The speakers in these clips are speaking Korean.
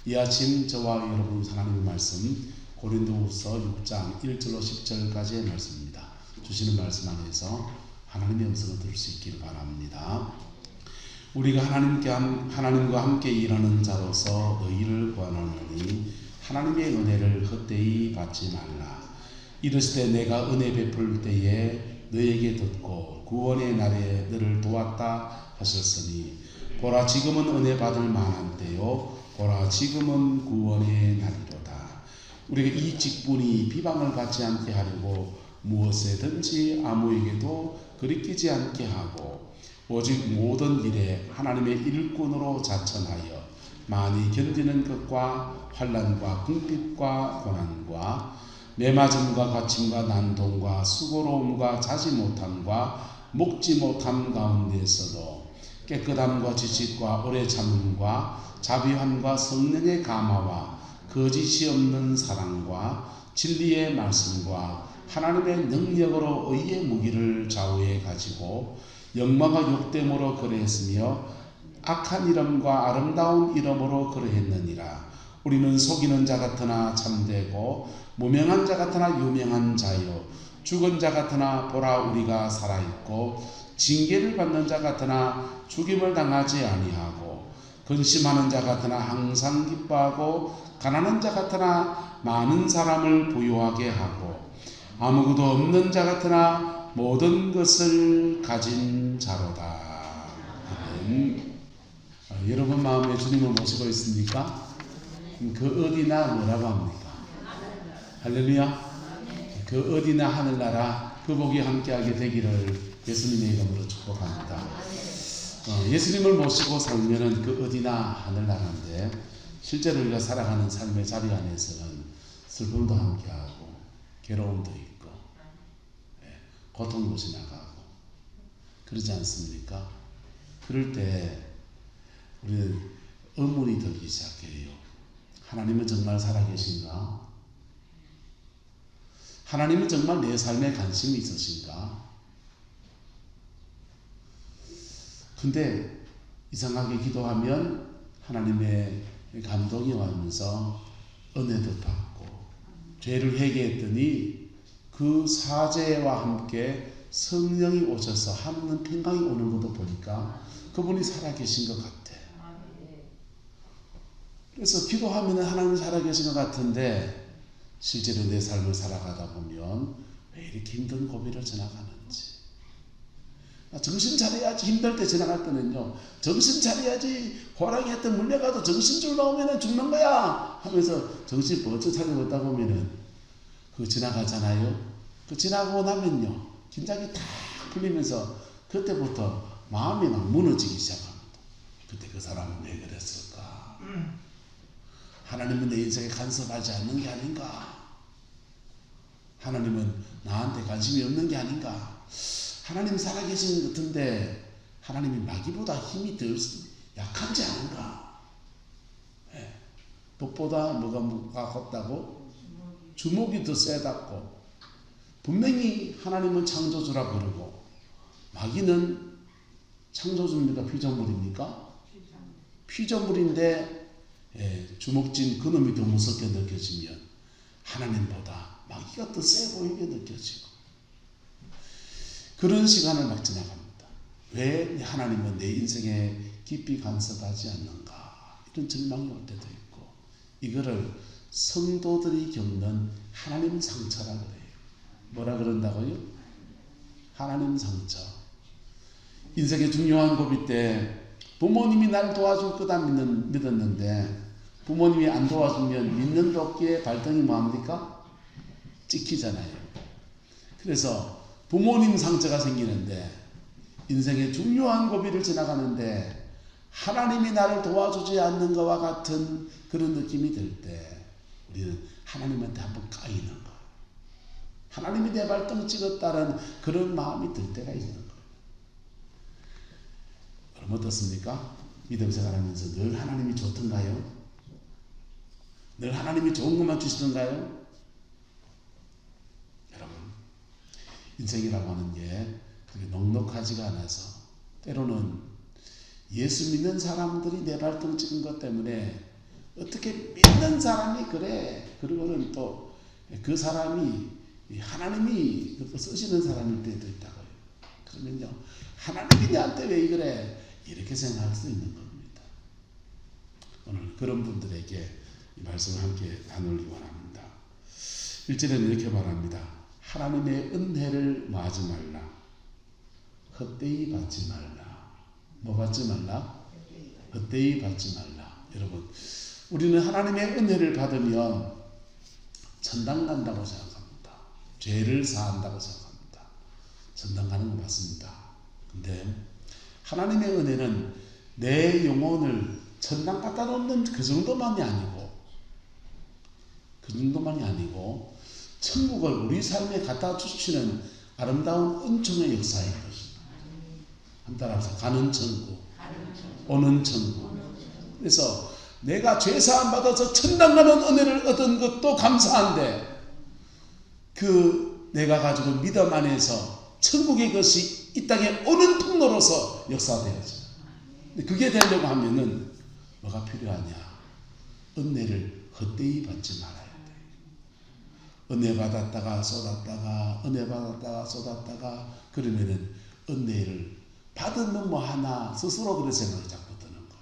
이 아침 저와 여러분 하나님의 말씀 고린도후서 6장 1절로 10절까지의 말씀입니다. 주시는 말씀 안에서 하나님의 음성을 들을 수 있기를 바랍니다. 우리가 하나님과 함께 일하는 자로서 너희를 구하노니 하나님의 은혜를 헛되이 받지 말라. 이르시되 내가 은혜 베풀 때에 너에게 듣고 구원의 날에 너를 도왔다 하셨으니 보라 지금은 은혜 받을 만한 때요 보라 지금은 구원의 날이로다. 우리가 이 직분이 비방을 받지 않게 하려고 무엇에든지 아무에게도 거리끼지 않게 하고 오직 모든 일에 하나님의 일꾼으로 자천하여 많이 견디는 것과 환난과 궁핍과 고난과 매맞음과 갇힘과 난동과 수고로움과 자지 못함과 먹지 못함 가운데서도 깨끗함과 지식과 오래 참음과 자비함과 성령의 감화와 거짓이 없는 사랑과 진리의 말씀과 하나님의 능력으로 의의 무기를 좌우에 가지고 영마가 욕됨으로 그러했으며 악한 이름과 아름다운 이름으로 그러했느니라. 우리는 속이는 자 같으나 참되고 무명한 자 같으나 유명한 자요 죽은 자 같으나 보라 우리가 살아있고 징계를 받는 자 같으나 죽임을 당하지 아니하고 근심하는 자 같으나 항상 기뻐하고 가난한 자 같으나 많은 사람을 부유하게 하고 아무것도 없는 자 같으나 모든 것을 가진 자로다. 여러분 마음에 주님을 모시고 있습니까? 그 어디나 뭐라고 합니까? 할렐루야. 그 어디나 하늘나라 그 복이 함께하게 되기를 예수님의 이름으로 축복합니다. 예수님을 모시고 살면은 그 어디나 하늘나라인데 실제로 우리가 살아가는 삶의 자리 안에서는 슬픔도 함께하고 괴로움도 있고 고통도 지나가고 그러지 않습니까? 그럴 때 우리는 의문이 들기 시작해요. 하나님은 정말 살아계신가? 하나님은 정말 내 삶에 관심이 있으신가? 근데 이상하게 기도하면 하나님의 감동이 오면서 은혜도 받고 죄를 회개했더니 그 사죄와 함께 성령이 오셔서 하는 평강이 오는 것도 보니까 그분이 살아계신 것 같아. 그래서 기도하면 하나님 살아계신 것 같은데 실제로 내 삶을 살아가다 보면 왜 이렇게 힘든 고비를 지나가는지 정신 차려야지. 힘들 때 지나갈 때는요 정신 차려야지. 호랑이한테 물려가도 정신줄 나오면 죽는 거야 하면서 정신 번쩍 차리고 있다 보면은 그거 지나가잖아요. 그 지나고 나면요 긴장이 탁 풀리면서 그때부터 마음이 막 무너지기 시작합니다. 그때 그 사람은 왜 그랬을까? 하나님은 내 인생에 간섭하지 않는 게 아닌가? 하나님은 나한테 관심이 없는 게 아닌가? 하나님 살아계신 것 같은데 하나님이 마귀보다 힘이 더 약한지 않은가? 독보다 뭐가 컸다고? 주먹이 더 세다고. 분명히 하나님은 창조주라 그러고 마귀는 창조주입니까? 피조물입니까? 피조물인데 주먹진 그놈이 더 무섭게 느껴지면 하나님보다 마귀가 더 세 보이게 느껴지고 그런 시간을 막 지나갑니다. 왜 하나님은 내 인생에 깊이 간섭하지 않는가? 이런 절망이 올 때도 있고 이거를 성도들이 겪는 하나님 상처라 그래요. 뭐라 그런다고요? 하나님 상처. 인생의 중요한 고비 때 부모님이 날 도와줄 거다 믿었는데 부모님이 안 도와주면 믿는 도끼의 발등이 뭐합니까? 찍히잖아요. 그래서 부모님 상처가 생기는데 인생의 중요한 고비를 지나가는데 하나님이 나를 도와주지 않는 것과 같은 그런 느낌이 들 때 우리는 하나님한테 한번 까이는 거예요. 하나님이 내 발등 찍었다는 그런 마음이 들 때가 있는 거예요. 그럼 어떻습니까? 믿음 생활하면서 늘 하나님이 좋던가요? 늘 하나님이 좋은 것만 주시던가요? 여러분 인생이라고 하는 게 그렇게 넉넉하지가 않아서 때로는 예수 믿는 사람들이 내 발등 찍은 것 때문에 어떻게 믿는 사람이 그래. 그리고는 또 그 사람이 하나님이 쓰시는 사람일 때도 있다고요. 그러면요, 하나님이 나한테 왜 그래? 이렇게 생각할 수 있는 겁니다. 오늘 그런 분들에게 이 말씀을 함께 나누기 원합니다. 1절에는 이렇게 말합니다. 하나님의 은혜를 마지 말라. 헛되이 받지 말라. 뭐 받지 말라? 헛되이 받지 말라. 여러분, 우리는 하나님의 은혜를 받으면 천당 간다고 생각합니다. 죄를 사한다고 생각합니다. 천당 가는 거 맞습니다. 근데 하나님의 은혜는 내 영혼을 천당 갖다 놓는 그 정도만이 아니고 천국을 우리 삶에 갖다 주시는 아름다운 은총의 역사인 것입니다. 한 따라서 가는 천국, 오는 천국. 그래서 내가 죄사함 받아서 천당 가는 은혜를 얻은 것도 감사한데, 그 내가 가지고 믿음 안에서 천국의 것이 이 땅에 오는 통로로서 역사되어져. 그게 되려고 하면은 뭐가 필요하냐? 은혜를 헛되이 받지 말아야 돼. 은혜 받았다가 쏟았다가, 은혜 받았다가 쏟았다가, 그러면은 은혜를 받으면 뭐 하나 스스로 그런 생각이 자꾸 드는 거예요.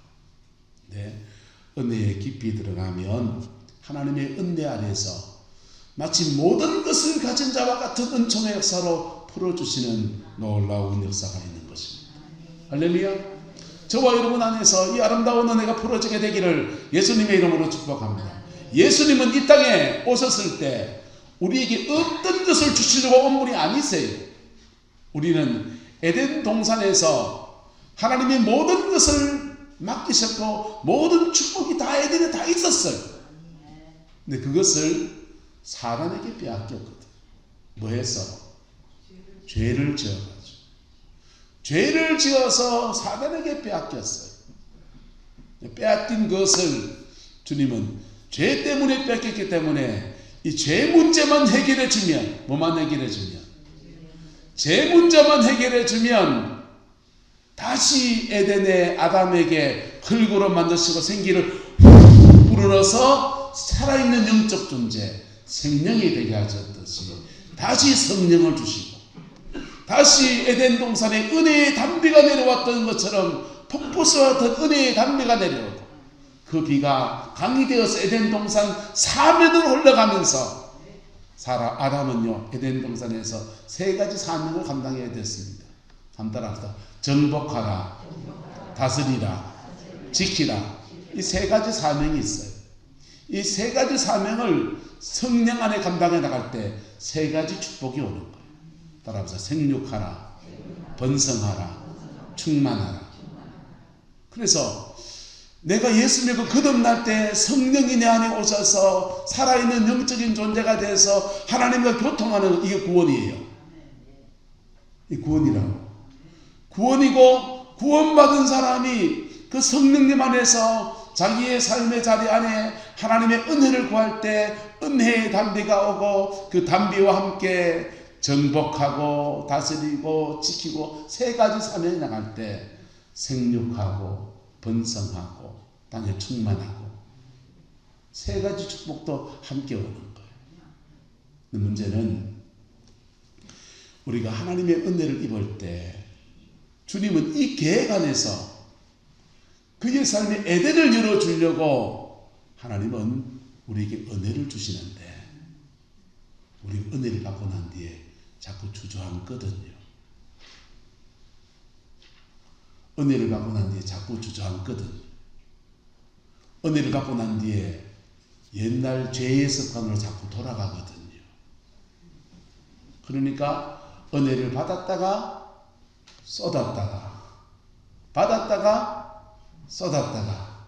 네. 은혜에 깊이 들어가면 하나님의 은혜 안에서 마치 모든 것을 가진 자와 같은 은총의 역사로 풀어주시는 놀라운 역사가 있는 것입니다. 할렐루야. 저와 여러분 안에서 이 아름다운 은혜가 풀어지게 되기를 예수님의 이름으로 축복합니다. 예수님은 이 땅에 오셨을 때 우리에게 어떤 것을 주시려고 온 분이 아니세요. 우리는 에덴 동산에서 하나님의 모든 것을 맡기셨고 모든 축복이 다 에덴에 다 있었어요. 근데 그것을 사단에게 빼앗겼거든. 뭐 해서? 죄를 지어가지고. 죄를 지어서 사단에게 빼앗겼어요. 빼앗긴 것을 주님은 죄 때문에 뺏겼기 때문에 이 죄 문제만 해결해 주면, 뭐만 해결해 주면? 죄 문제만 해결해 주면 다시 에덴의 아담에게 흙으로 만드시고 생기를 불어넣어서 살아있는 영적 존재, 생명이 되게 하셨듯이 다시 성령을 주시고, 다시 에덴 동산에 은혜의 단비가 내려왔던 것처럼 폭포수와 같은 은혜의 단비가 내려오고, 그 비가 강이 되어서 에덴 동산 사면을 흘러가면서 아담은요, 에덴 동산에서 세 가지 사명을 감당해야 됐습니다. 간단합니다. 정복하라, 다스리라, 지키라. 이 세 가지 사명이 있어요. 이 세 가지 사명을 성령 안에 감당해 나갈 때 세 가지 축복이 오는 거예요. 따라합시다. 생육하라, 번성하라, 충만하라. 그래서 내가 예수 믿고 거듭날 때 성령이 내 안에 오셔서 살아있는 영적인 존재가 돼서 하나님과 교통하는, 이게 구원이에요. 이 구원이라고. 구원이고, 구원받은 사람이 그 성령님 안에서 자기의 삶의 자리 안에 하나님의 은혜를 구할 때 은혜의 단비가 오고, 그 단비와 함께 정복하고 다스리고 지키고 세 가지 사명이 나갈 때 생육하고 번성하고 땅에 충만하고 세 가지 축복도 함께 오는 거예요. 근데 문제는 우리가 하나님의 은혜를 입을 때 주님은 이 계획 안에서 그의 삶의 에덴을 열어주려고 하나님은 우리에게 은혜를 주시는데, 우리 은혜를 받고 난 뒤에 자꾸 주저앉거든요. 은혜를 받고 난 뒤에 자꾸 주저앉거든요. 은혜를 받고 난 뒤에 옛날 죄의 습관으로 자꾸 돌아가거든요. 그러니까 은혜를 받았다가 쏟았다가, 받았다가 쏟았다가,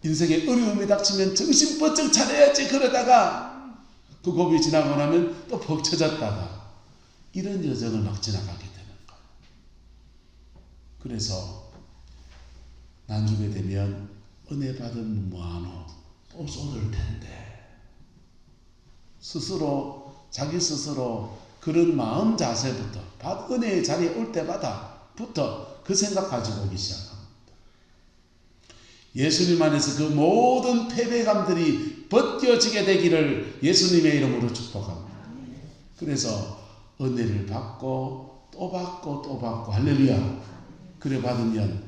인생에 어려움이 닥치면 정신 번쩍 차려야지 그러다가 그 고비 지나고 나면 또 벅쳐졌다가, 이런 여정을 막 지나가게 되는 거예요. 그래서 나중에 되면 은혜 받으면 뭐하노? 또 쏟을 텐데, 스스로, 자기 스스로 그런 마음 자세부터, 은혜의 자리에 올 때마다부터 그 생각 가지고 오기 시작합니다. 예수님 안에서 그 모든 패배감들이 벗겨지게 되기를 예수님의 이름으로 축복합니다. 그래서 은혜를 받고 또 받고 또 받고 할렐루야. 그래 받으면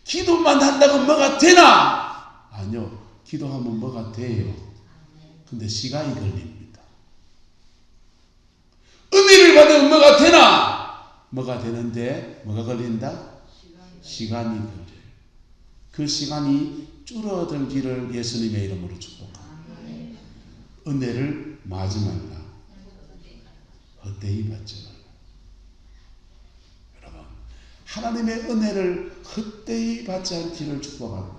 기도만 한다고 뭐가 되나? 아니요. 기도하면 뭐가 돼요. 근데 시간이 걸립니다. 은혜를 받으면 뭐가 되나? 뭐가 되는데 뭐가 걸린다? 시간이 걸려요. 그 시간이 줄어들기를 예수님의 이름으로 축복합니다. 은혜를 마지 말라. 헛되이 받지 말라. 여러분, 하나님의 은혜를 헛되이 받지 않기를 축복합니다.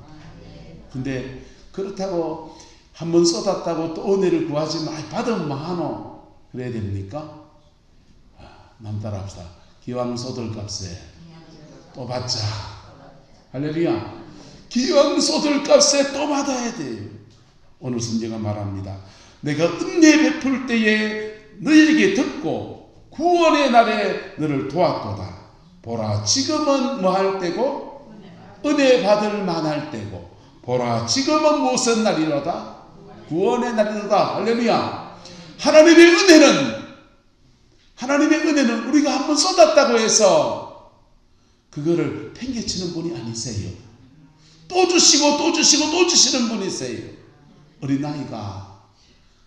근데 그렇다고 한번 쏟았다고 또 은혜를 구하지 마. 받으면 뭐하노? 그래야 됩니까? 남 따라합시다. 기왕 쏟을 값에 또 받자. 할렐루야. 기왕 쏟을 값에 또 받아야 돼요. 오늘 성경은 말합니다. 내가 은혜 베풀 때에 너희에게 듣고 구원의 날에 너를 도왔도다. 보라, 지금은 뭐 할 때고 은혜 받을 만할 때고, 보라, 지금은 무슨 날이로다? 구원의 날이로다. 할렐루야. 하나님의 은혜는 우리가 한번 쏟았다고 해서 그거를 팽개치는 분이 아니세요. 또 주시고 또 주시고 또 주시는 분이세요. 어린아이가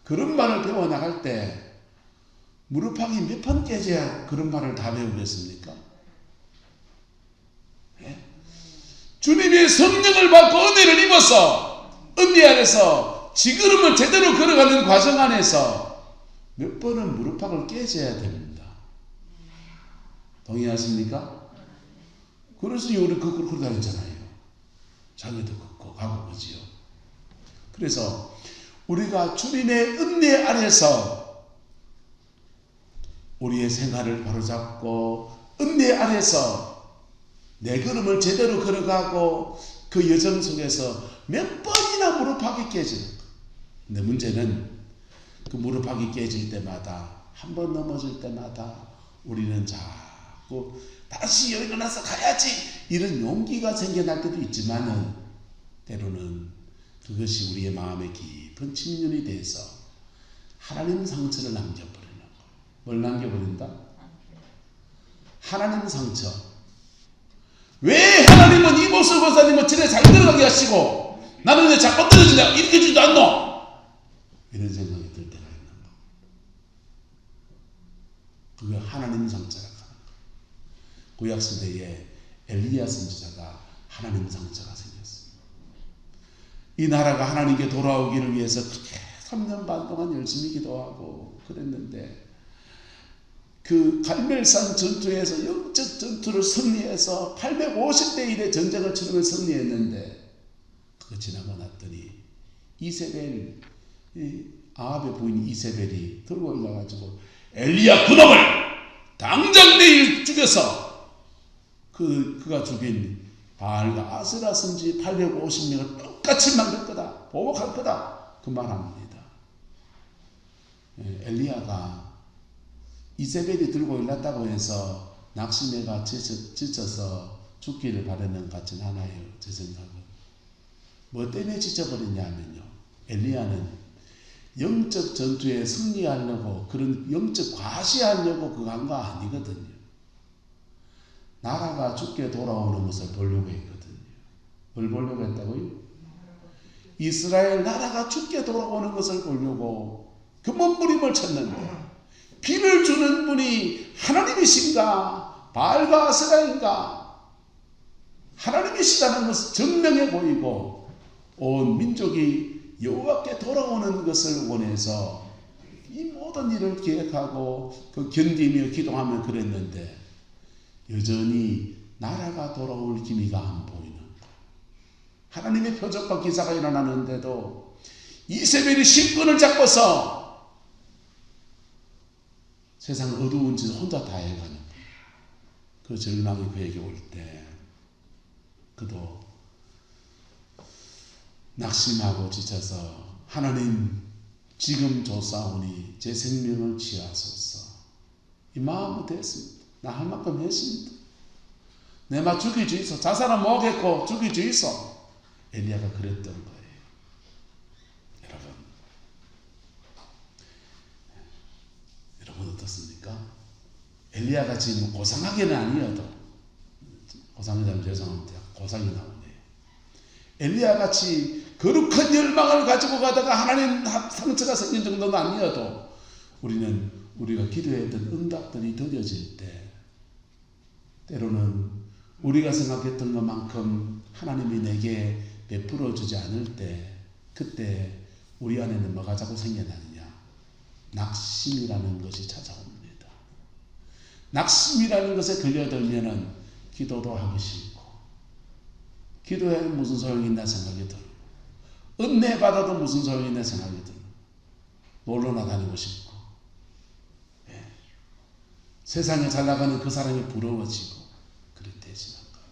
그런 말을 배워나갈 때 무릎팍이 몇 번 깨져야 그런 말을 다 배우겠습니까? 예? 주님의 성령을 받고 은혜를 입어서 은혜 안에서 지그름을 제대로 걸어가는 과정 안에서 몇 번은 무릎팍을 깨져야 됩니다. 동의하십니까? 그래서 우리 그렇게 다녔잖아요. 자기도 걷고 가고 그지요. 그래서 우리가 주님의 은혜 안에서 우리의 생활을 바로잡고 은혜 안에서 내 걸음을 제대로 걸어가고 그 여정 속에서 몇 번이나 무릎팍이 깨지는 것. 근데 문제는 그 무릎팍이 깨질 때마다 한 번 넘어질 때마다 우리는 자꾸 다시 일어나서 가야지 이런 용기가 생겨날 때도 있지만은 때로는 그것이 우리의 마음에 깊은 침륜이 돼서 하나님 상처를 남겨버리는 거예요. 뭘 남겨버린다? 하나님 상처. 왜 하나님은 이 모습 권사님은 집에 잘 들어가게 하시고 나는 왜 자꾸 떨어진다 이렇게 주지도 않노? 이런 생각이 들 때가 있는 거. 그게 하나님 상처라. 구약시대에 엘리야 선지자가 하나님 상처가 생겼습니다. 이 나라가 하나님께 돌아오기를 위해서 그렇게 3년 반 동안 열심히 기도하고 그랬는데 그 갈멜산 전투에서 영적 전투를 승리해서 850대 1의 전쟁을 치르며 승리했는데 그거 지나고 났더니 이세벨, 아합의 부인 이세벨이 들고 올라가지고 엘리야 그놈을 당장 내일 죽여서 그가 죽인 바알과 아세라 선지 850명을 똑같이 만들 거다. 보복할 거다. 그 말합니다. 엘리야가 이세벨이 들고 일났다고 해서 낙심해가 지쳐서 죽기를 바라는 것 같진 않아요. 제 생각은. 뭐 때문에 지쳐버렸냐면요. 엘리야는 영적 전투에 승리하려고 그런 영적 과시하려고 그거 한 거 아니거든요. 나라가 죽게 돌아오는 것을 보려고 했거든요. 뭘 보려고 했다고요? 이스라엘 나라가 죽게 돌아오는 것을 보려고 그 몸부림을 쳤는데 비를 주는 분이 하나님이신가 바알과 아세라인가 하나님이시다는 것을 증명해 보이고 온 민족이 여호와께 돌아오는 것을 원해서 이 모든 일을 기획하고 그 견디며 기도하며 그랬는데 여전히 나라가 돌아올 기미가 안 보이는 거예요. 하나님의 표적과 기사가 일어나는데도 이세벨이 신권을 잡고서 세상 어두운 짓을 혼자 다 해가는 거예요. 그 절망이 그에게 올 때 그도 낙심하고 지쳐서 하나님 지금 조사오니 제 생명을 취하소서 이 마음은 됐습니다. 나 할 만큼 했습니다. 내 마 죽이주이소. 자살은 못했고 죽이주이소. 엘리야가 그랬던 거예요. 여러분 어떻습니까? 엘리야같이 뭐 고상하게는 아니어도, 고상이라면 죄송합니다. 고상이 나오네요. 엘리야같이 거룩한 열망을 가지고 가다가 하나님 상처가 생긴 정도는 아니어도 우리는 우리가 기도했던 응답들이 더뎌질 때, 때로는 우리가 생각했던 것만큼 하나님이 내게 베풀어 주지 않을 때, 그때 우리 안에는 뭐가 자꾸 생겨나느냐? 낙심이라는 것이 찾아옵니다. 낙심이라는 것에 걸려들면은 기도도 하기 싫고, 기도해 무슨 소용이 있나 생각이 들고, 은혜 받아도 무슨 소용이 있나 생각이 들고, 놀러나 다니고 싶고, 세상에 잘 나가는 그 사람이 부러워지고 그렇게 되지는 거예요.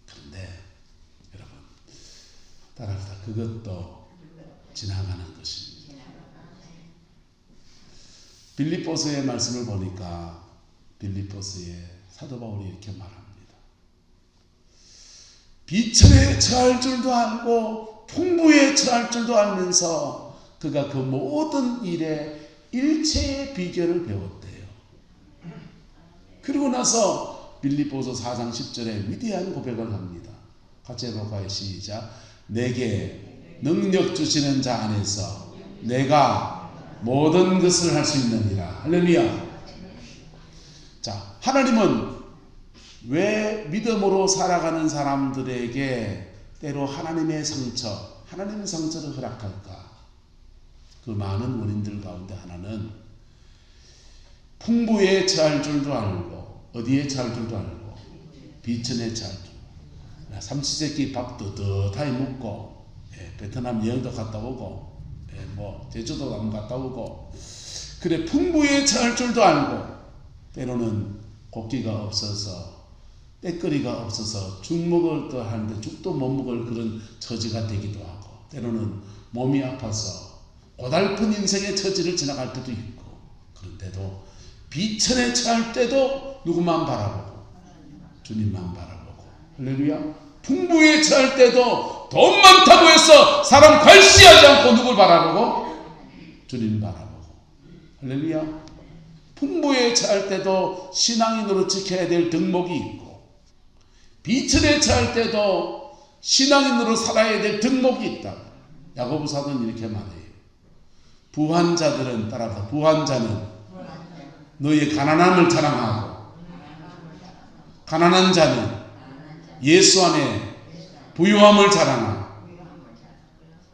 그런데 여러분, 따라서 그것도 지나가는 것입니다. 빌립보서의 말씀을 보니까 빌립보서에 사도 바울이 이렇게 말합니다. 비천에 처할 줄도 알고 풍부에 처할 줄도 알면서 그가 그 모든 일에 일체의 비결을 배웠대요. 그리고 나서 빌립보서 4장 10절에 위대한 고백을 합니다. 같이 해볼까요? 시작. 내게 능력 주시는 자 안에서 내가 모든 것을 할 수 있느니라. 할렐루야. 자, 하나님은 왜 믿음으로 살아가는 사람들에게 때로 하나님의 상처를 허락할까? 그 많은 원인들 가운데 하나는 풍부에 처할 줄도 알고, 어디에 처할 줄도 알고, 비천에 처할 줄. 삼시세끼 밥 뜨뜻하게 먹고, 베트남 여행도 갔다 오고, 제주도 한번 갔다 오고, 그래 풍부에 처할 줄도 알고, 때로는 고기가 없어서, 때거리가 없어서 죽 먹을 듯 하는데 죽도 못 먹을 그런 처지가 되기도 하고, 때로는 몸이 아파서 고달픈 인생의 처지를 지나갈 때도 있고, 그런데도 비천에 처할 때도 누구만 바라보고? 주님만 바라보고. 할렐루야. 풍부에 처할 때도 돈 많다고 해서 사람 갈시하지 않고 누굴 바라보고? 주님 바라보고. 할렐루야. 풍부에 처할 때도 신앙인으로 지켜야 될 덕목이 있고, 비천에 처할 때도 신앙인으로 살아야 될 덕목이 있다. 야고보 사도는 이렇게 말해요. 부한 자들은, 따라서 부한 자는 너희의 가난함을 자랑하고, 가난한 자는 예수 안에 부유함을 자랑하고.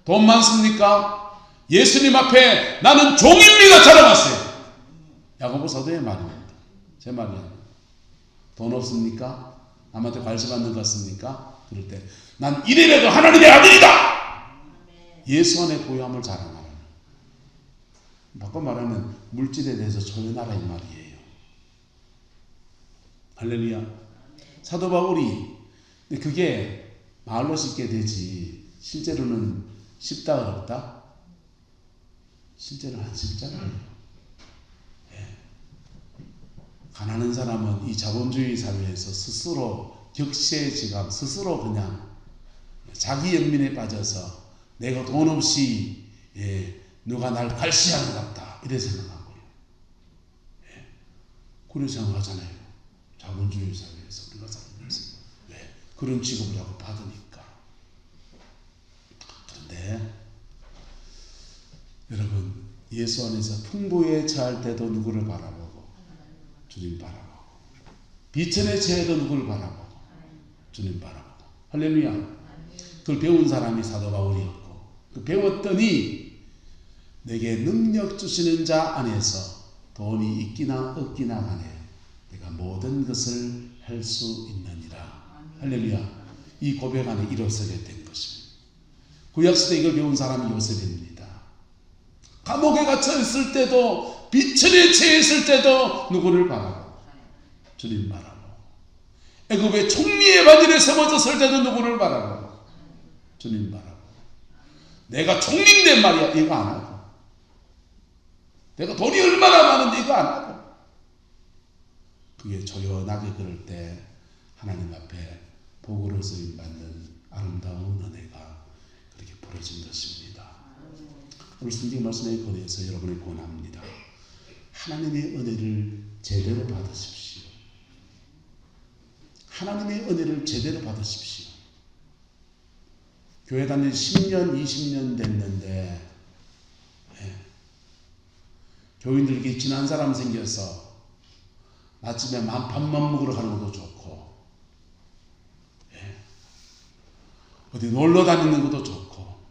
돈 많습니까? 예수님 앞에 나는 종입니다 자랑하세요. 야고보 사도의 말입니다. 제 말이 아니에요. 돈 없습니까? 남한테 관심 받는 것 같습니까? 그럴 때 난 이래봬도 하나님의 아들이다. 예수 안에 부유함을 자랑하라. 바꿔 말하면 물질에 대해서 초연하라 이 말이에요. 할렐루야. 사도 바울이, 근데 그게 말로 쉽게 되지 실제로는 쉽다 어렵다? 실제로는 안 쉽잖아요. 가난한 사람은 이 자본주의 사회에서 스스로 격세지감, 스스로 그냥 자기 연민에 빠져서 내가 돈 없이 누가 날 갈시하는 것 같다 이래 생각하고요. 그래 생각하잖아요. 자본주의 사회에서 우리가 살면서 왜 그런 취급을 자꾸 받으니까. 그런데 여러분, 예수 안에서 풍부에 처할 때도 누구를 바라보고? 주님 바라보고. 비천에 처해도 누구를 바라보고? 주님 바라보고. 할렐루야. 그걸 배운 사람이 사도 바울이었고, 그 배웠더니 내게 능력 주시는 자 안에서 돈이 있기나 없기나 간에 내가 모든 것을 할 수 있느니라. 할렐루야. 이 고백 안에 일어서게 된 것입니다. 구약시대 이걸 배운 사람이 요셉입니다. 감옥에 갇혀 있을 때도, 비천에 처해 있을 때도 누구를 바라보고? 주님 바라보고. 애굽의 총리의 바지를 세워졌을 때도 누구를 바라보고? 주님 바라보고. 내가 총리인데 말이야 이거 안 하고, 내가 돈이 얼마나 많은데 이거 안 하고, 그게 조연하게 그럴 때 하나님 앞에 복으로 쓰임 받는 아름다운 은혜가 그렇게 부러진 것입니다. 오늘 성경 말씀에 관해서 여러분이 권합니다. 하나님의 은혜를 제대로 받으십시오. 하나님의 은혜를 제대로 받으십시오. 교회 다닌 10년, 20년 됐는데 교인들에게 친한 사람 생겨서 아침에 밥만 먹으러 가는 것도 좋고 어디 놀러 다니는 것도 좋고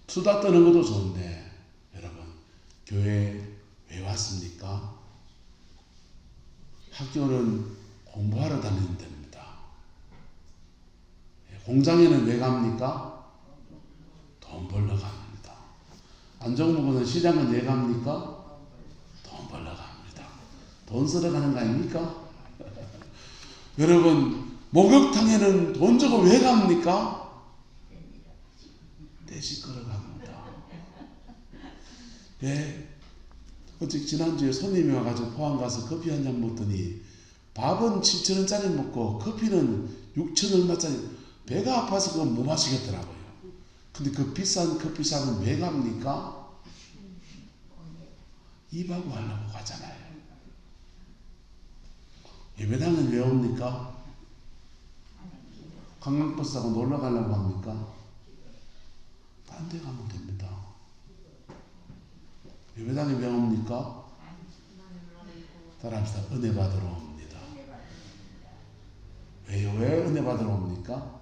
수다 떠는 것도 좋은데 여러분 교회 왜 왔습니까? 학교는 공부하러 다니는 데입니다. 공장에는 왜 갑니까? 돈 벌러 갑니다. 안정부는 시장은 왜 갑니까? 돈 벌러 갑니다. 돈 쓰러 가는 거 아닙니까? 여러분 목욕탕에는 돈 주고 왜 갑니까? 떼시 끌어 갑니다. 어제 지난주에 손님이 와가지고 포항 가서 커피 한 잔 먹더니 밥은 7,000원짜리 먹고 커피는 6,000 얼마짜리 배가 아파서 그거 못 마시겠더라고요. 근데 그 비싼 커피숍은 왜 갑니까? 입하고 하려고 가잖아요. 예배당은 왜 옵니까? 관광버스 타고 놀러 가려고 합니까? 딴 데 가면 됩니다. 예배당에 왜 옵니까? 따라합시다. 은혜 받으러 옵니다. 왜요? 왜 은혜 받으러 옵니까?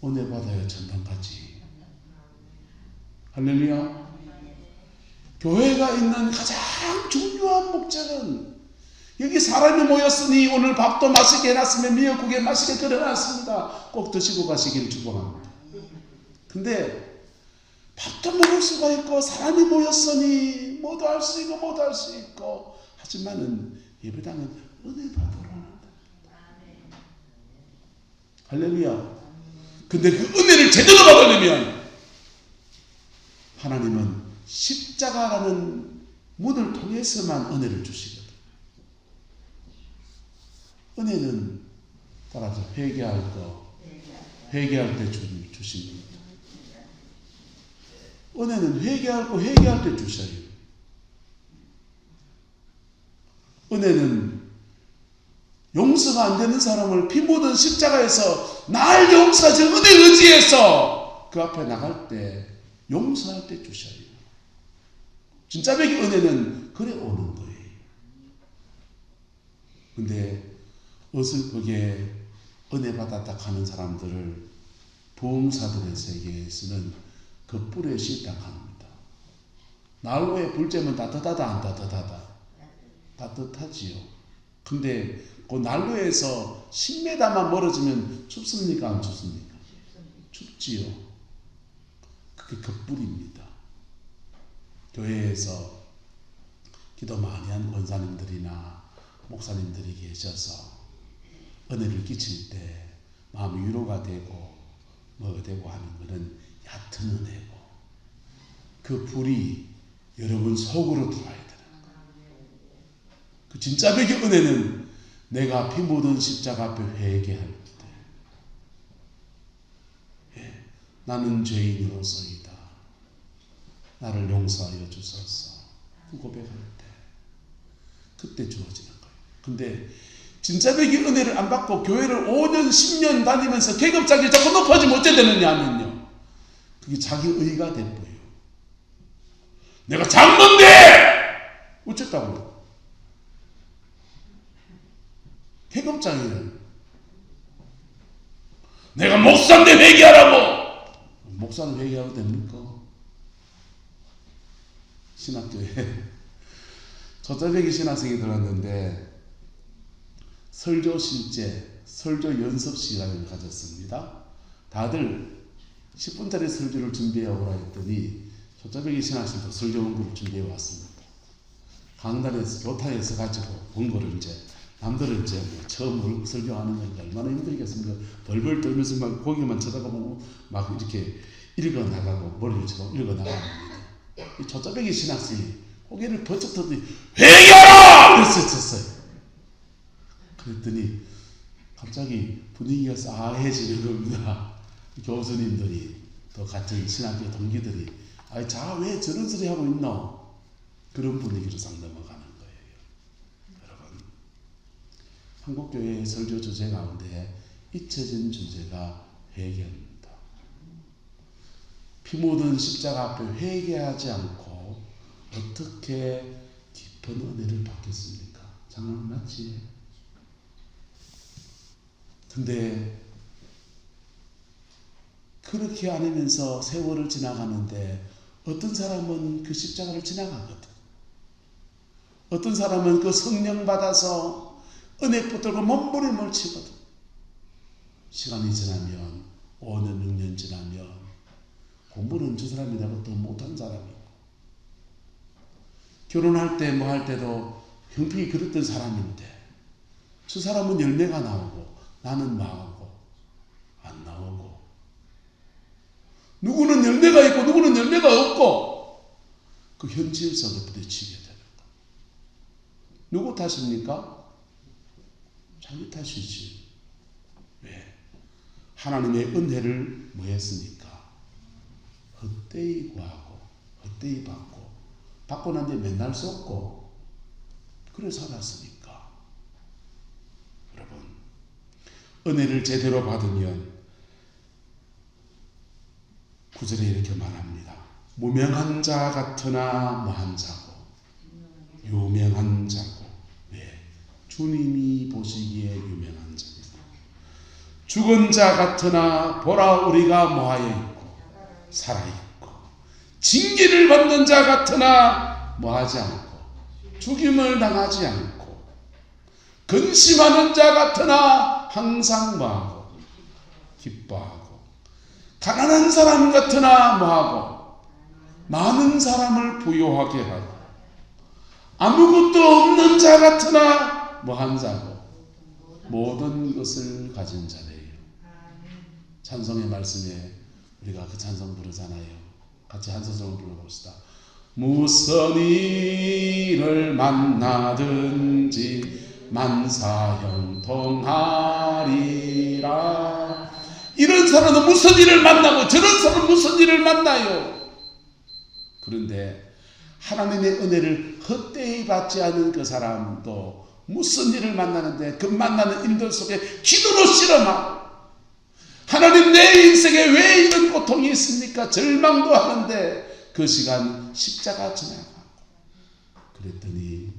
은혜 받아야 천당 가지. 할렐루야. 교회가 있는 가장 중요한 목적은 여기 사람이 모였으니 오늘 밥도 맛있게 해놨으면 미역국에 맛있게 끓여놨습니다. 꼭 드시고 가시길 축복합니다. 근데 밥도 먹을 수가 있고 사람이 모였으니 뭐도 할 수 있고 뭐도 할 수 있고 하지만은 예배당은 은혜 받으러 온다. 할렐루야. 근데 그 은혜를 제대로 받으려면 하나님은 십자가라는 문을 통해서만 은혜를 주시거든. 은혜는 따라서 회개할 때 주십니다. 은혜는 회개할 때 주셔요. 은혜는 용서가 안 되는 사람을 피 묻은 십자가에서 날 용서하신 은혜 의지해서 그 앞에 나갈 때 용서할 때 주셔요. 진짜 백의 은혜는 그래 오는 거예요. 근데 어설프게 은혜 받았다 하는 사람들을 부흥사들의 세계에서는 그 뿔에 실당합니다. 난로에 불 쬐면 따뜻하다 안 따뜻하다? 따뜻하지요. 근데 그 난로에서 10m만 멀어지면 춥습니까? 안 춥습니까? 춥지요. 그게 그 뿔입니다. 교회에서 기도 많이 한 권사님들이나 목사님들이 계셔서 은혜를 끼칠 때 마음이 위로가 되고 뭐가 되고 하는 것은 얕은 은혜고 그 불이 여러분 속으로 들어와야 되는 거예요. 그 진짜 백의 은혜는 내가 피 묻은 십자가 앞에 회개할 때 나는 죄인으로서이다. 나를 용서하여 주소서. 고백할 때 그때 주어지는 거예요. 근데 진짜 백의 은혜를 안 받고 교회를 5년 10년 다니면서 계급장이 자꾸 높아지면 어째 되느냐 하면요, 그게 자기 의가 돼버려요. 내가 장로인데 어쨌다고. 계급장이는 내가 목사인데 회개하라고. 목사는 회개하면 됩니까? 신학교에 저자백이 신학생이 들었는데 설교 실제, 설교 연습 시간을 가졌습니다. 다들 10분짜리 설교를 준비해 오라 했더니 저자백이 신학생도 설교 원고를 준비해 왔습니다. 강단에서 교탁에서 가지고 원고를 이제 남들은 이제 처음 설교하는 거니까 얼마나 힘들겠습니까? 벌벌 떨면서 막 고개만 쳐다보고 막 이렇게 읽어 나가고 머리를 치고 읽어 나갑니다. 이 저자백이 신학생이 고개를 번쩍 들더니 회개하라! 그랬어요. 그랬더니 갑자기 분위기가 싸해지는 겁니다. 교수님들이 또 같은 신학교 동기들이 자 왜 저런 소리 하고 있노? 그런 분위기로 싹 넘어가는 거예요. 여러분, 한국교회의 설교 주제 가운데 잊혀진 주제가 회개입니다. 피 묻은 십자가 앞에 회개하지 않고 어떻게 깊은 은혜를 받겠습니까? 장난 맞지? 근데 그렇게 않으면서 세월을 지나가는데 어떤 사람은 그 십자가를 지나가거든. 어떤 사람은 그 성령 받아서 은혜 붙들고 몸부림을 치거든. 시간이 지나면 5년, 6년 지나면 공부는 저 사람이라고 더 못한 사람이고, 결혼할 때 뭐 할 때도 형편이 그랬던 사람인데 저 사람은 열매가 나오고 나는 망하고 안 나오고, 누구는 열매가 있고 누구는 열매가 없고, 그 현실 속에 부딪히게 되는 거. 누구 탓입니까? 자기 탓이지. 왜? 하나님의 은혜를 뭐 했습니까? 헛되이 구하고 헛되이 받고 난 뒤에 맨날 썼고 그래 살았으니까. 여러분, 은혜를 제대로 받으면 9절에 이렇게 말합니다. 무명한 자 같으나 뭐한 자고 유명한 자고. 왜? 주님이 보시기에 유명한 자입니다. 죽은 자 같으나 보라 우리가 뭐하여 있고 살아있고, 징계를 받는 자 같으나 뭐하지 않고 죽임을 당하지 않고, 근심하는 자 같으나 항상 뭐하고 기뻐하고, 가난한 사람 같으나 뭐하고 많은 사람을 부유하게 하고, 아무것도 없는 자 같으나 뭐한 자고 모든 것을 가진 자래요. 찬송의 말씀에 우리가 그 찬송 부르잖아요. 같이 한 소절 불러봅시다. 무슨 일을 만나든지 만사형통하리라. 이런 사람은 무슨 일을 만나고 저런 사람은 무슨 일을 만나요. 그런데 하나님의 은혜를 헛되이 받지 않은 그 사람도 무슨 일을 만나는데 그 만나는 일들 속에 기도로 실험하고, 하나님 내 인생에 왜 이런 고통이 있습니까? 절망도 하는데 그 시간 십자가 지나가고, 그랬더니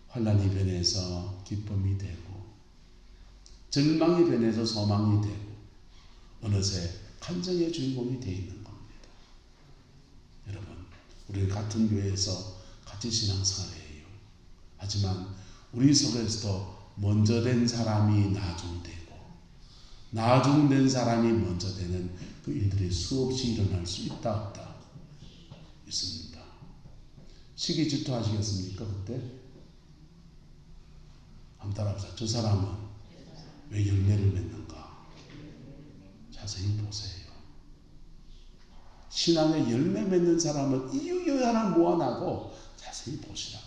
환난이 변해서 기쁨이 되고, 절망이 변해서 소망이 되고, 어느새 간증의 주인공이 되어 있는 겁니다. 여러분, 우리 같은 교회에서 같이 신앙생활해요. 하지만 우리 속에서도 먼저 된 사람이 나중되고 나중된 사람이 먼저 되는 그 일들이 수없이 일어날 수 있다 없다? 있습니다. 시기 질투하시겠습니까? 그때? 한번 따라합시다. 저 사람은 왜 열매를 맺는가? 자세히 보세요. 신앙에 열매 맺는 사람은 이유 하나 모아나고 자세히 보시라.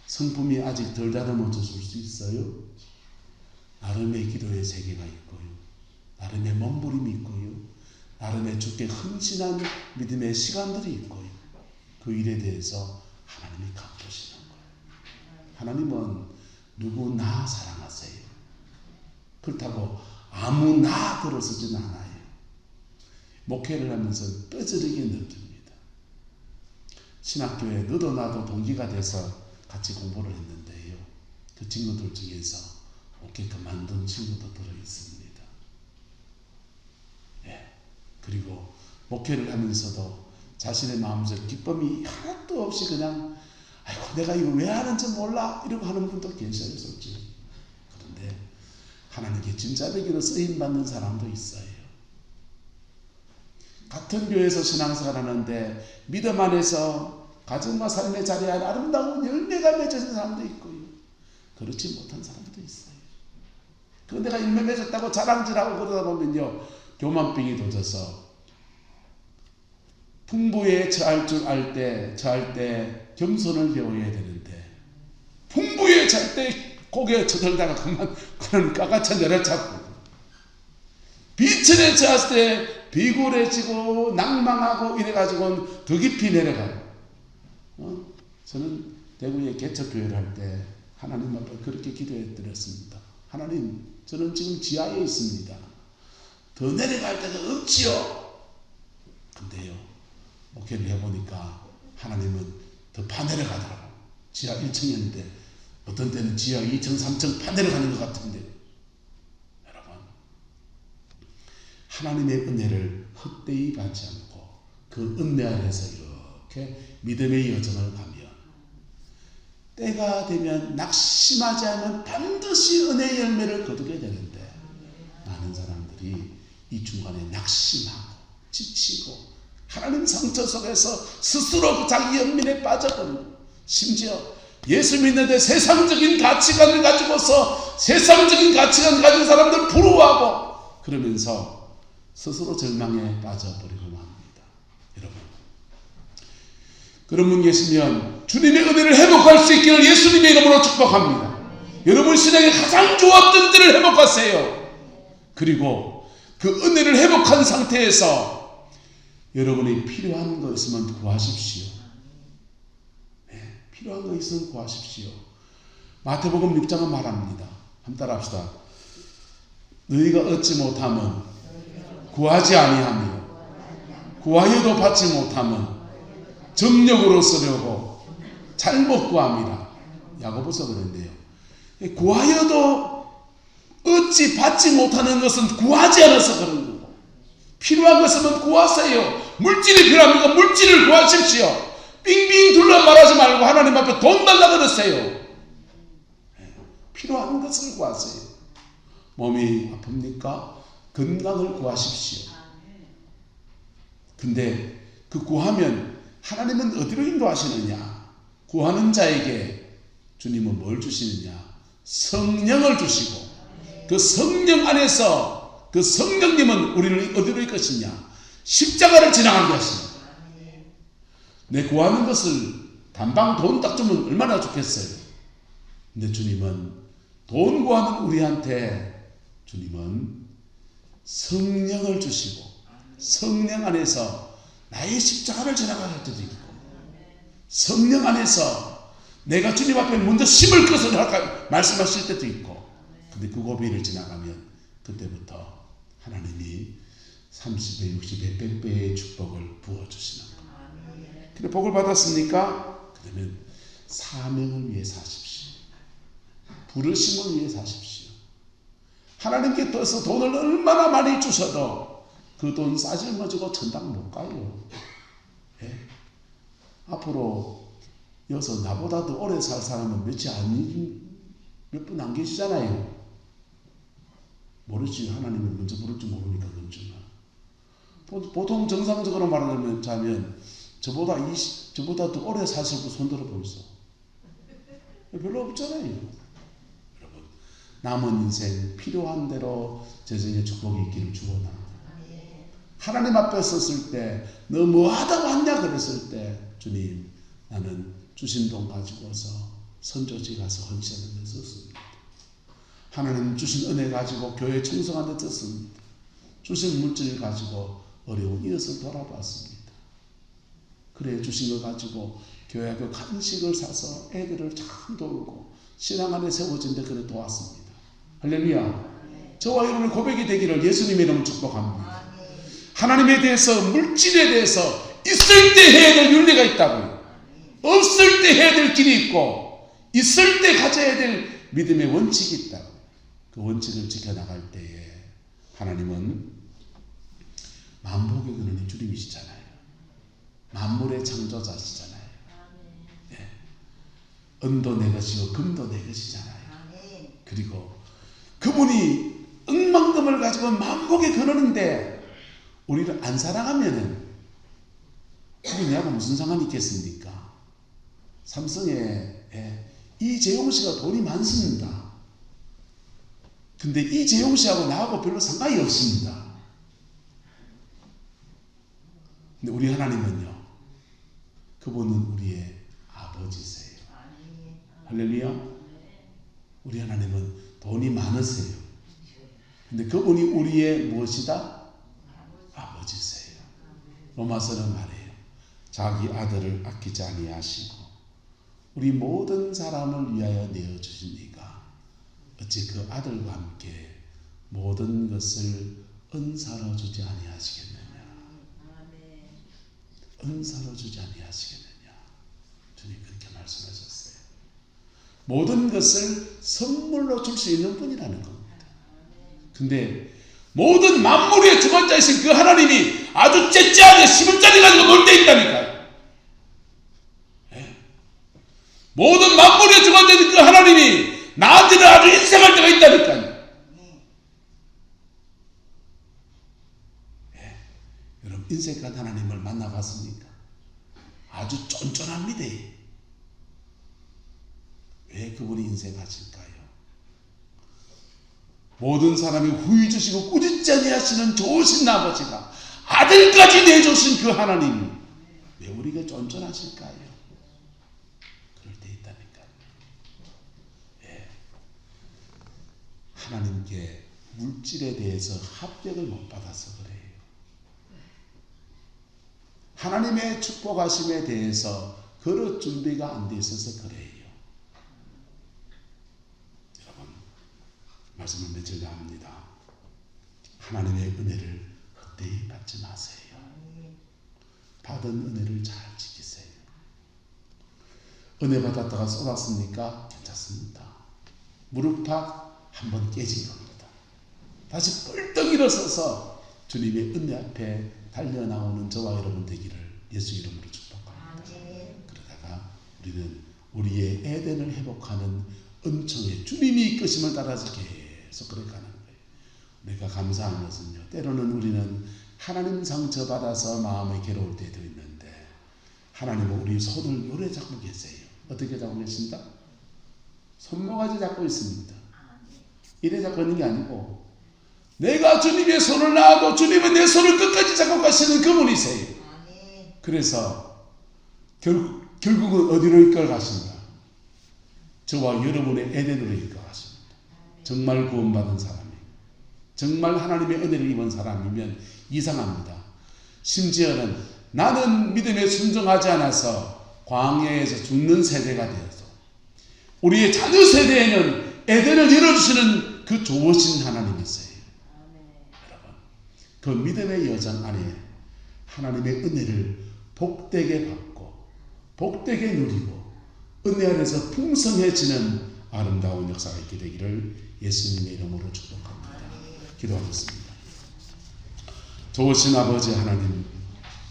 성품이 아직 덜 다듬어졌을 수 있어요. 나름의 기도의 세계가 있고요, 나름의 몸부림이 있고요, 나름의 주께 헌신한 믿음의 시간들이 있고요. 그 일에 대해서 하나님이 갚으시는 거예요. 하나님은 누구나 사랑하세요. 그렇다고 아무나 들어서지는 않아요. 목회를 하면서 뼈저리게 느낍니다. 신학교에 너도 나도 동기가 돼서 같이 공부를 했는데요, 그 친구들 중에서 목회 그만둔 친구도 들어있습니다. 예. 그리고 목회를 하면서도 자신의 마음속 기쁨이 하나도 없이 그냥 아이고 내가 이거 왜 하는지 몰라 이러고 하는 분도 계셔요, 솔직히. 그런데 하나님께 진짜배기로 쓰임받는 사람도 있어요. 같은 교회에서 신앙생활 하는데 믿음 안에서 가정과 삶의 자리에 아름다운 열매가 맺어진 사람도 있고요, 그렇지 못한 사람도 있어요. 그 내가 열매 맺었다고 자랑질하고 그러다 보면요, 교만병이 도져서 풍부에 처할 줄 알 때 겸손을 배워야 되는데, 풍부에 처할 때 고개에 쳐들다가 그는 까같이 내려잡고 비천에 처했을 때 비굴해지고 낭망하고 이래가지고 더 깊이 내려가요. 저는 대구에 개척교회를 할 때 하나님 앞에 그렇게 기도해 드렸습니다. 하나님, 저는 지금 지하에 있습니다. 더 내려갈 데가 없지요. 근데요, 목회를 해보니까 하나님은 더 파내려가더라고. 지하 1층이었는데 어떤 때는 지하 2층, 3층 파내려가는 것 같은데, 여러분, 하나님의 은혜를 헛되이 받지 않고 그 은혜 안에서 이렇게 믿음의 여정을 가면 때가 되면 낙심하지 않으면 반드시 은혜의 열매를 거두게 되는데, 많은 사람들이 이 중간에 낙심하고 지치고 하나님 상처 속에서 스스로 자기 연민에 빠져버리고, 심지어 예수 믿는데 세상적인 가치관을 가지고서 세상적인 가치관 가진 사람들 부러워하고 그러면서 스스로 절망에 빠져버리고 합니다. 여러분, 그런 분 계시면 주님의 은혜를 회복할 수 있기를 예수님의 이름으로 축복합니다. 여러분 신앙에 가장 좋았던 때를 회복하세요. 그리고 그 은혜를 회복한 상태에서 여러분이 필요한 거 있으면 구하십시오. 네, 필요한 거 있으면 구하십시오. 마태복음 6장은 말합니다. 한번 따라합시다. 너희가 얻지 못하면 구하지 아니하며 구하여도 받지 못하면 정력으로 쓰려고 잘못 구함이라. 야고보서 그런데요, 구하여도 얻지 받지 못하는 것은 구하지 않아서 그런 거고, 필요한 것은 구하세요. 물질이 필요합니까? 물질을 구하십시오. 빙빙 둘러 말하지 말고 하나님 앞에 돈 달라 그러세요. 필요한 것을 구하세요. 몸이 아픕니까? 건강을 구하십시오. 근데 그 구하면 하나님은 어디로 인도하시느냐? 구하는 자에게 주님은 뭘 주시느냐? 성령을 주시고, 그 성령 안에서 그 성령님은 우리를 어디로 이끄시냐? 십자가를 지나가게 하십니다. 내 구하는 것을 단방 돈 딱 주면 얼마나 좋겠어요. 근데 주님은 돈 구하는 우리한테 주님은 성령을 주시고, 성령 안에서 나의 십자가를 지나가게 할 때도 있고, 성령 안에서 내가 주님 앞에 먼저 심을 것을 말씀하실 때도 있고, 근데 그 고비를 지나가면 그때부터 하나님이 30배, 60배, 100배의 축복을 부어주시는 거예요. 근데 복을 받았습니까? 그러면 사명을 위해 사십시오. 부르심을 위해 사십시오. 하나님께 떠서 돈을 얼마나 많이 주셔도 그 돈 싸질머지고 천당 못 가요. 예? 앞으로 여기서 나보다 더 오래 살 사람은 몇 분 안 계시잖아요. 모르지. 하나님을 먼저 부를지 모르니까 그렇지만, 보통 정상적으로 말하자면 저보다 더 오래 사실 분 손들어 보이소. 별로 없잖아요. 여러분, 남은 인생 필요한 대로 재정의 축복이 있기를 축원합니다. 하나님 앞에 섰을 때 너 뭐하다 왔냐 그랬을 때 주님, 나는 주신 돈 가지고서 선교지 가서 헌신하는 데 썼습니다. 하나님 주신 은혜 가지고 교회 충성하는 데 썼습니다. 주신 물질 가지고 어려운 이웃을 돌아봤습니다. 그래 주신 거 가지고 교회학교 간식을 사서 애들을 참 돌고 신앙 안에 세워진 데 그래 도왔습니다. 할렐루야. 저와 여러분의 고백이 되기를 예수님의 이름으로 축복합니다. 하나님에 대해서, 물질에 대해서 있을 때 해야 될 윤리가 있다고요. 없을 때 해야 될 길이 있고, 있을 때 가져야 될 믿음의 원칙이 있다고. 그 원칙을 지켜나갈 때에 하나님은 만복의 근원이 주님이시잖아요. 만물의 창조자시잖아요. 네. 은도 내 것이고 금도 내 것이잖아요. 그리고 그분이 억만금을 가지고 만복의 근원인데 우리를 안 사랑하면은 그게 내하고 무슨 상관이 있겠습니까? 삼성에 이재용 씨가 돈이 많습니다. 근데 이재용 씨하고 나하고 별로 상관이 없습니다. 근데 우리 하나님은요, 그분은 우리의 아버지세요. 할렐루야. 우리 하나님은 돈이 많으세요. 근데 그분이 우리의 무엇이다? 아버지세요. 로마서는 말해요. 자기 아들을 아끼지 아니하시고 우리 모든 사람을 위하여 내어주신 이가 어찌 그 아들과 함께 모든 것을 은사로 주지 아니하시겠느냐. 은사로 주지 아니하시겠느냐. 주님 그렇게 말씀하셨어요. 모든 것을 선물로 줄 수 있는 분이라는 겁니다. 근데 모든 만물의 주관자이신 그 하나님이 아주 째째하게 10원짜리 가지고 놀 때 있다니까요. 네. 모든 만물의 주관자이신 그 하나님이 나한테는 아주 인색할 때가 있다니까요. 네. 여러분 인색한 하나님을 만나봤습니까? 아주 쫀쫀합니다. 왜 그분이 인색하실까요? 모든 사람이 후히 주시고 꾸짖지 아니하시는 좋으신 아버지가 아들까지 내주신 그 하나님이 왜 우리가 쫀쫀하실까요? 그럴 때 있다니까요. 예. 하나님께 물질에 대해서 합격을 못 받아서 그래요. 하나님의 축복하심에 대해서 그릇 준비가 안 돼 있어서 그래요. 말씀을 맺으려 합니다. 하나님의 은혜를 헛되이 받지 마세요. 받은 은혜를 잘 지키세요. 은혜 받았다가 쏟았습니까? 괜찮습니다. 무릎팍 한번 깨진 겁니다. 다시 뻘떡 일어서서 주님의 은혜 앞에 달려나오는 저와 여러분 되기를 예수 이름으로 축복합니다. 그러다가 우리는 우리의 에덴을 회복하는 은총에 주님이 이끄심을 따라서 계속 그래 가는 거예요. 우리가 감사한 것은요, 때로는 우리는 하나님 상처받아서 마음이 괴로울 때도 있는데 하나님은 우리 손을 요래 잡고 계세요. 어떻게 잡고 계신다? 손모가지 잡고 있습니다. 이래 잡고 있는 게 아니고 내가 주님의 손을 놔도 주님은 내 손을 끝까지 잡고 가시는 그분이세요. 그래서 결국은 어디로 이끌어 가신다? 저와 여러분의 에덴으로 이끌어 가십니다. 정말 구원받은 사람이, 정말 하나님의 은혜를 입은 사람이면 이상합니다. 심지어는 나는 믿음에 순종하지 않아서 광야에서 죽는 세대가 되어서 우리의 자녀 세대에는 에덴을 열어주시는 그 좋으신 하나님이세요. 여러분, 그 믿음의 여정 안에 하나님의 은혜를 복되게 받고 복되게 누리고 은혜 안에서 풍성해지는 아름다운 역사가 있게 되기를 예수님의 이름으로 축복합니다. 기도하겠습니다. 좋으신 아버지 하나님,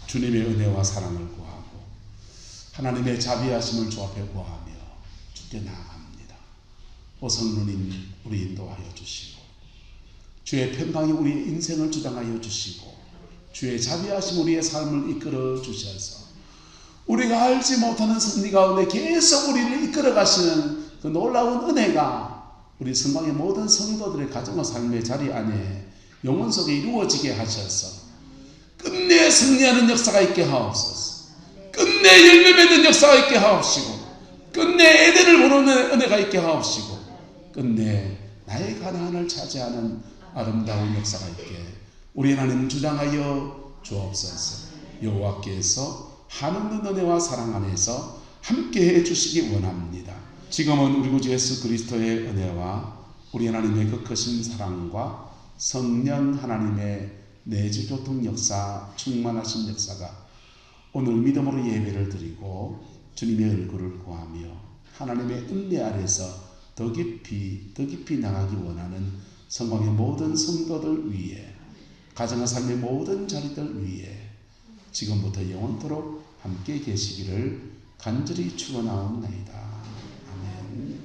주님의 은혜와 사랑을 구하고 하나님의 자비하심을 주 앞에 구하며 주께 나아갑니다. 오성루님 우리 인도하여 주시고 주의 평강이 우리의 인생을 주장하여 주시고 주의 자비하심 우리의 삶을 이끌어 주셔서 우리가 알지 못하는 섭리 가운데 계속 우리를 이끌어 가시는 그 놀라운 은혜가 우리 성방의 모든 성도들의 가정과 삶의 자리 안에 영혼 속에 이루어지게 하셔서 끝내 승리하는 역사가 있게 하옵소서. 끝내 열매 맺는 역사가 있게 하옵시고 끝내 에덴을 보는 은혜가 있게 하옵시고 끝내 나의 가나안을 차지하는 아름다운 역사가 있게 우리 하나님 주장하여 주옵소서. 여호와께서 한없는 은혜와 사랑 안에서 함께해 주시기 원합니다. 지금은 우리 구주 예수 그리스도의 은혜와 우리 하나님의 그 크신 사랑과 성령 하나님의 내주교통 역사, 충만하신 역사가 오늘 믿음으로 예배를 드리고 주님의 얼굴을 구하며 하나님의 은혜 아래서 더 깊이 나가기 원하는 성광의 모든 성도들 위에 가정과 삶의 모든 자리들 위에 지금부터 영원토록 함께 계시기를 간절히 축원하옵나이다. 아멘.